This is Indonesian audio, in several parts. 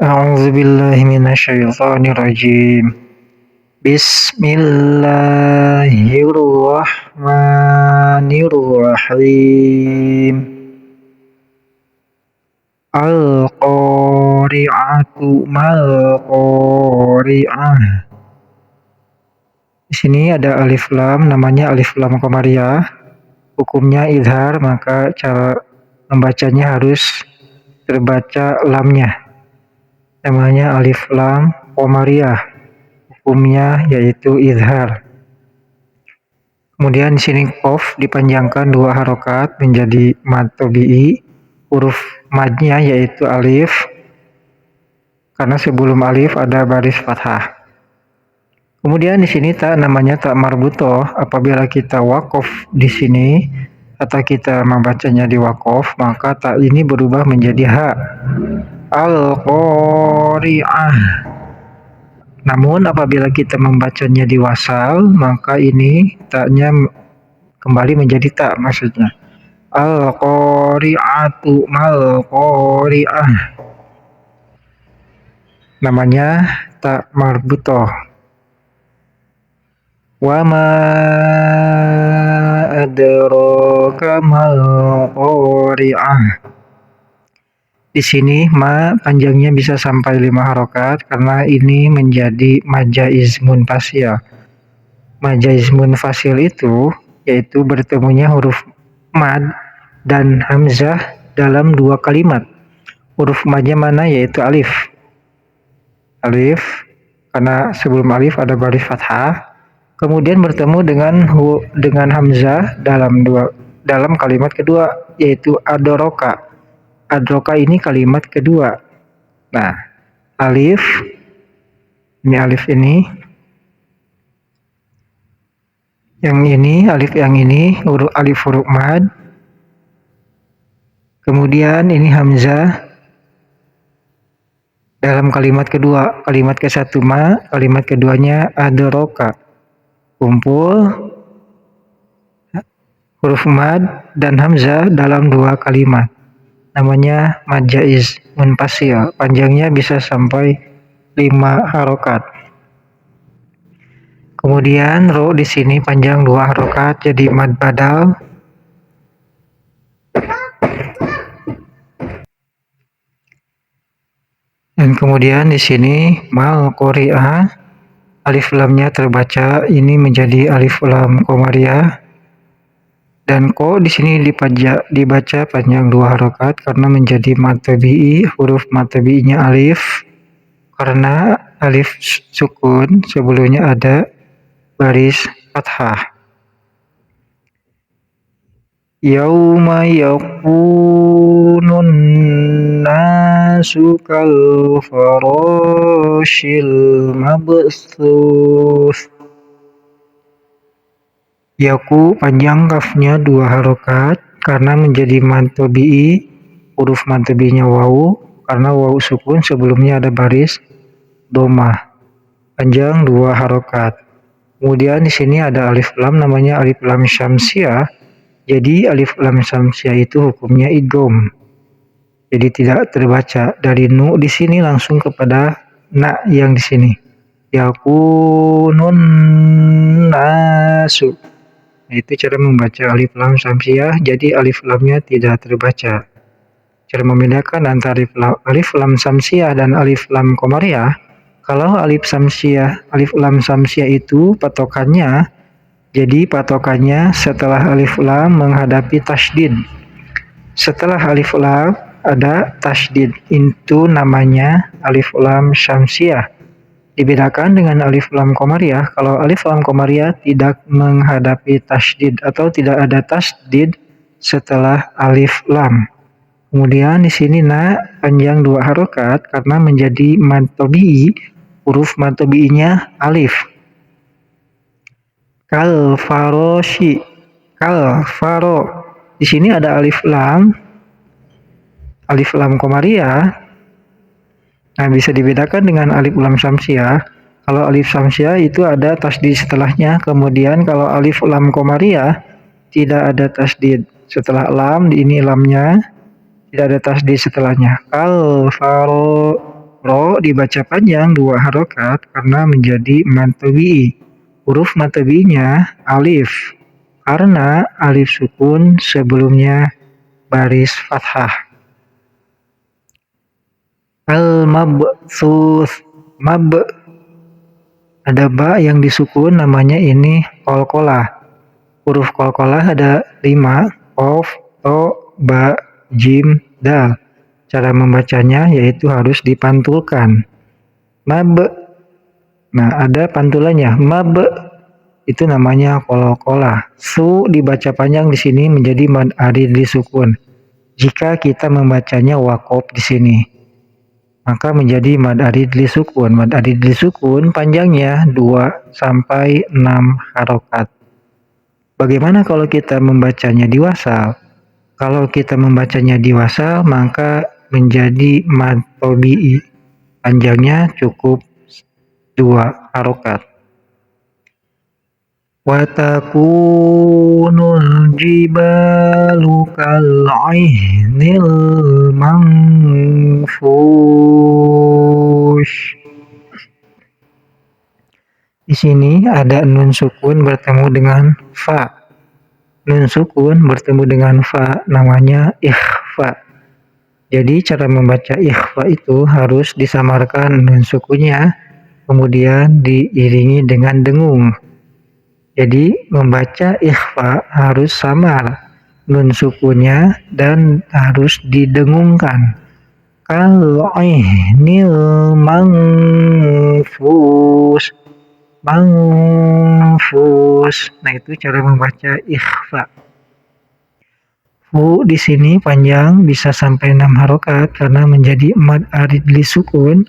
أعوذ بالله من الشيطان الرجيم. بسم الله الرحمن الرحيم. Al-qari'atu mal-qari'ah. Di sini ada alif lam, namanya alif lam qamariyah. Hukumnya izhar, maka cara membacanya harus terbaca lamnya. Namanya alif lam qamariyah. Hukumnya yaitu izhar. Kemudian di sini qaf dipanjangkan 2 harokat menjadi mad tabi'i. Huruf madnya yaitu alif, karena sebelum alif ada baris fathah. Kemudian di sini ta namanya ta marbutoh. Apabila kita waqaf di sini atau kita membacanya di waqaf, maka ta ini berubah menjadi ha. Al-qari'ah. Namun apabila kita membacanya di wasal, maka ini taknya kembali menjadi tak maksudnya. Al-qari'atu mal-qari'ah. Namanya tak marbutoh. Wa ma adraka mal-qari'ah. Di sini ma panjangnya bisa sampai 5 harokat karena ini menjadi majaiz munfasil. Majaiz munfasil itu yaitu bertemunya huruf mad dan hamzah dalam 2 kalimat. Huruf madnya mana? Yaitu alif. Alif, karena sebelum alif ada baris fathah. Kemudian bertemu dengan hamzah dalam kalimat kedua, yaitu adoroka. Adroka ini kalimat kedua. Nah, alif ini alif yang ini alif huruf mad. Kemudian ini hamzah dalam kalimat kedua. Kalimat ke satu ma, kalimat keduanya adroka. Kumpul huruf mad dan hamzah dalam 2 kalimat. Namanya mad jaiz munfasil. Panjangnya bisa sampai 5 harokat. Kemudian ro di sini panjang 2 harokat jadi mad badal. Dan kemudian di sini mal qari'ah, alif lamnya terbaca ini menjadi alif lam qamariyah. Dan ko di sini dibaca panjang 2 harokat karena menjadi mad tabi'i. Huruf mad tabi'inya alif, karena alif sukun sebelumnya ada baris fathah. Yauma yakunun nasu kal farashil mabthuth. Yaku panjang kafnya 2 harokat karena menjadi mad tabi'i. Huruf mad tabi'inya wawu, karena wawu sukun sebelumnya ada baris domah. Panjang 2 harokat. Kemudian di sini ada alif lam, namanya alif lam syamsiah. Jadi alif lam syamsiah itu hukumnya idgham. Jadi tidak terbaca dari nu di sini langsung kepada na yang di sini. Yakunun nasu. Itu cara membaca alif lam syamsiah, jadi alif lamnya tidak terbaca. Cara membedakan antara alif lam syamsiah dan alif lam qamariyah, kalau alif lam syamsiah itu patokannya, jadi patokannya setelah alif lam menghadapi tasydid. Setelah alif lam ada tasydid, itu namanya alif lam syamsiah. Dibedakan dengan alif lam qamariyah. Kalau alif lam qamariyah tidak menghadapi tasydid atau tidak ada tasydid setelah alif lam. Kemudian di sini na panjang 2 harokat karena menjadi mad tabi'i. Huruf mad tabi'inya alif. Kal faroshi, kal faro. Di sini ada alif lam qamariyah. Nah, bisa dibedakan dengan alif lam syamsiah. Kalau alif syamsiah itu ada tasydid setelahnya. Kemudian kalau alif lam qamariyah tidak ada tasydid setelah lam, ini lamnya tidak ada tasydid setelahnya. Kal faro. Ro dibaca panjang 2 harokat karena menjadi mad tabi'i. Huruf mad tabi'inya alif, karena alif sukun sebelumnya baris fathah. Al-mabthuth, mab, ada ba yang disukun namanya ini qalqalah. Huruf qalqalah ada 5, qaf, to, ba, jim, dal. Cara membacanya yaitu harus dipantulkan. Mab, nah ada pantulannya, mab, itu namanya qalqalah. Su dibaca panjang di sini menjadi mad arid disukun. Jika kita membacanya waqaf di sini, maka menjadi mad arid lisukun. Mad arid lisukun panjangnya 2 sampai 6 harokat. Bagaimana kalau kita membacanya di wasal? Kalau kita membacanya di wasal, maka menjadi mad tabi'i. Panjangnya cukup 2 harokat. Wa takunul jibalu kal'ihnil manfush. Di sini ada nun sukun bertemu dengan fa. Nun sukun bertemu dengan fa namanya ikhfa. Jadi cara membaca ikhfa itu harus disamarkan nun sukunnya, kemudian diiringi dengan dengung. Jadi membaca ikhfa harus samar nun sukunnya dan harus didengungkan. Kal'ihnil manfush. Manfus. Nah, itu cara membaca ikhfa. Fu di sini panjang bisa sampai 6 harokat karena menjadi mad arid lisukun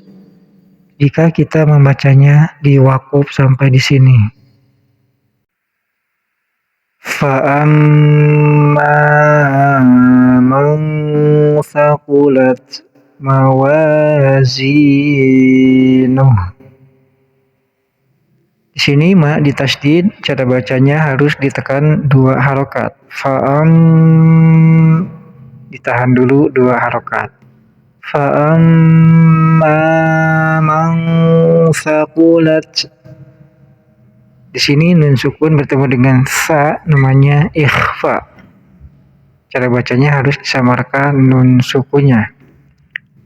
jika kita membacanya di waqaf sampai di sini. Fa'amma man thaqulat mawazinuh. Di sini ma ditasdid, cara bacanya harus ditekan 2 harokat. Fa'am, ditahan dulu 2 harokat. Fa'amma man thaqulat. Di sini nun sukun bertemu dengan sa namanya ikhfa. Cara bacanya harus disamarkan nun sukunnya.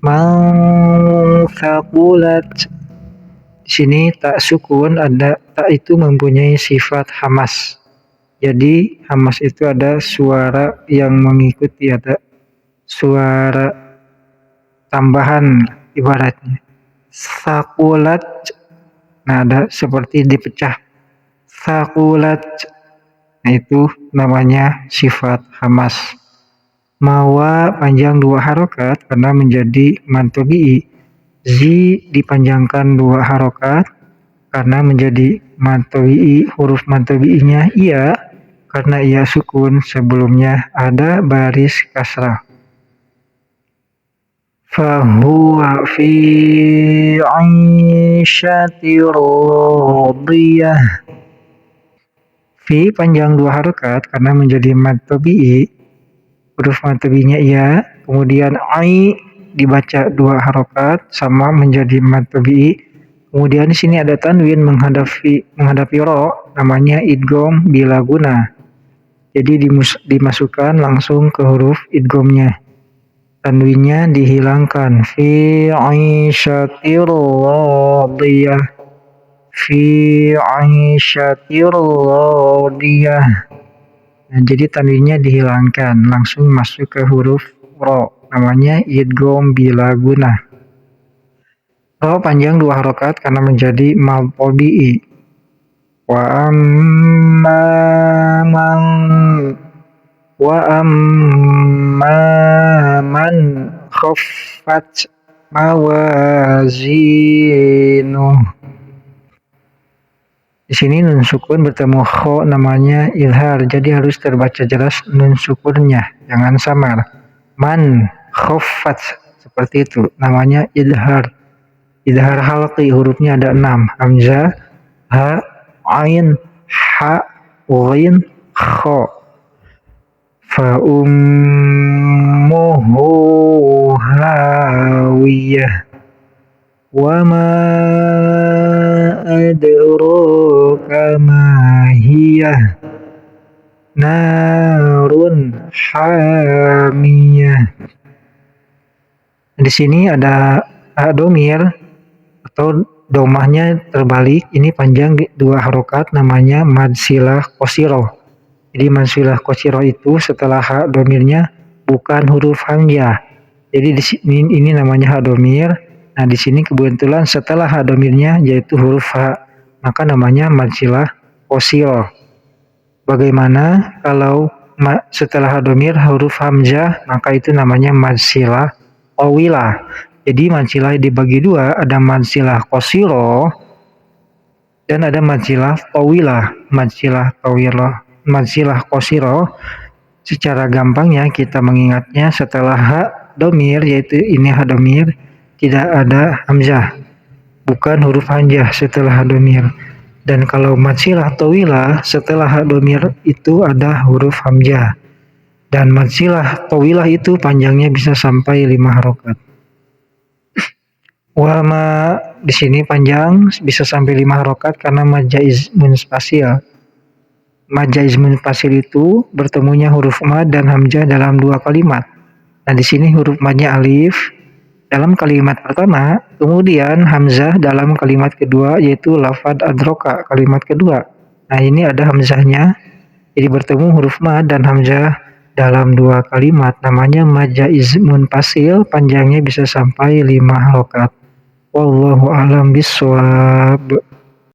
Man thaqulat. Di sini tak sukun, ada tak itu mempunyai sifat hamas. Jadi hamas itu ada suara yang mengikuti, ada suara tambahan ibaratnya. Sakulat, nah ada seperti dipecah. Sakulat, nah itu namanya sifat hamas. Mawa panjang 2 harokat karena menjadi mad tabi'i. Zi dipanjangkan 2 harokat karena menjadi mad tabi'i. Huruf mad tabi'inya iya karena ia sukun sebelumnya ada baris kasrah. Fahuwa fi 'ishati radiyah. Fi panjang 2 harokat karena menjadi mad tabi'i. Huruf mad tabi'inya iya, kemudian ai dibaca 2 harokat sama menjadi mad tabi'i. Kemudian di sini ada tanwin menghadapi ro, namanya idgham bila guna. Jadi dimasukkan langsung ke huruf idghamnya. Tanwinnya dihilangkan. Fi 'ishatir radiyah. Fi 'ishatir radiyah. Nah, jadi tanwinnya dihilangkan, langsung masuk ke huruf ro, namanya idgham bila guna. Ro panjang 2 harokat karena menjadi mad tabi'i. Wa amma man khaffat mawazinuh. Di sini nun sukun bertemu kho namanya izhar, jadi harus terbaca jelas nun sukunnya, jangan samar. Man khaffat, seperti itu, namanya izhar. Izhar halqi, hurufnya ada 6, hamzah, ha, ain, ha, ghain, kha. Fa ummuhu hawiyah. Wa ma adraka ma hiya narun hamiyah. Di sini ada domir atau domahnya terbalik, ini panjang 2 harokat, namanya mad silah qasirah. Jadi mad silah qasirah itu setelah ha domirnya bukan huruf hamzah. Jadi di sini ini namanya ha domir. Nah, di sini kebetulan setelah ha domirnya yaitu huruf ha, maka namanya mad silah qasirah. Bagaimana kalau setelah ha domir huruf hamzah, maka itu namanya mad silah tawilah. Jadi mad silah dibagi 2, ada mad silah qasirah dan ada mad silah tawilah. Mad silah qasirah secara gampangnya kita mengingatnya setelah ha domir, yaitu ini ha domir, tidak ada hamzah, bukan huruf hamzah setelah ha domir. Dan kalau mad silah tawilah setelah ha domir itu ada huruf hamzah. Dan mad silah tawilah itu panjangnya bisa sampai 5 harokat. Wa ma di sini panjang bisa sampai 5 harokat karena mad jaiz munspasil. Mad jaiz munspasil itu bertemunya huruf mad dan hamzah dalam 2 kalimat. Nah, di sini huruf madnya alif dalam kalimat pertama, kemudian hamzah dalam kalimat kedua, yaitu lafad adroka kalimat kedua. Nah, ini ada hamzahnya, jadi bertemu huruf mad dan hamzah dalam 2 kalimat, namanya mad jaiz munfasil, panjangnya bisa sampai 5 harokat. Wallahu a'lam bishawab.